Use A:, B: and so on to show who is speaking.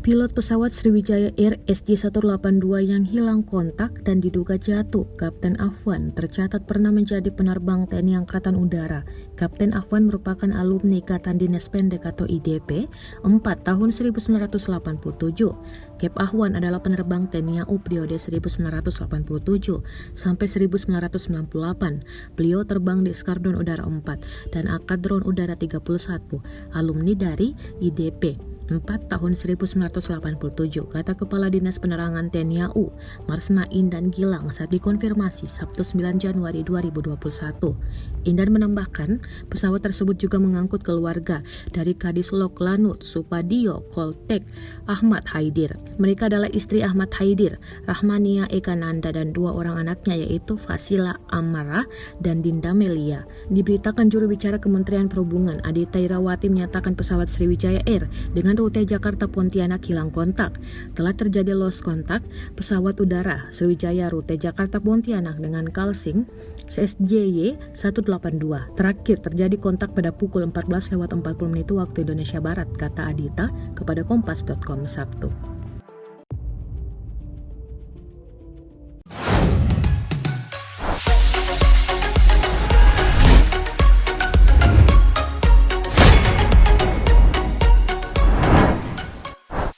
A: Pilot pesawat Sriwijaya Air SJ182 yang hilang kontak dan diduga jatuh, Kapten Afwan, tercatat pernah menjadi penerbang TNI Angkatan Udara. Kapten Afwan merupakan alumni Ikatan Dinas Pendek atau IDP 4 tahun 1987. Kep Ahwan adalah penerbang TNI AU periode 1987 sampai 1998. Beliau terbang di Skadron Udara 4 dan Akadron Udara 31, alumni dari IDP 4 tahun 1987, kata Kepala Dinas Penerangan TNI AU, Marsma Indan Gilang saat dikonfirmasi Sabtu 9 Januari 2021. Indan menambahkan, pesawat tersebut juga mengangkut keluarga dari Kadislok Lanut Supadio Koltek Ahmad Haidir. Mereka adalah istri Ahmad Haidir, Rahmania Ekananda, dan 2 orang anaknya yaitu Fasila Amara dan Dinda Melia. Diberitakan juru bicara Kementerian Perhubungan Adita Irawati menyatakan pesawat Sriwijaya Air dengan rute Jakarta Pontianak hilang kontak. Telah terjadi lost kontak pesawat udara Sriwijaya rute Jakarta Pontianak dengan Kalsing SJY 182. Terakhir terjadi kontak pada pukul 14.40 waktu Indonesia Barat, kata Adita kepada Kompas.com Sabtu.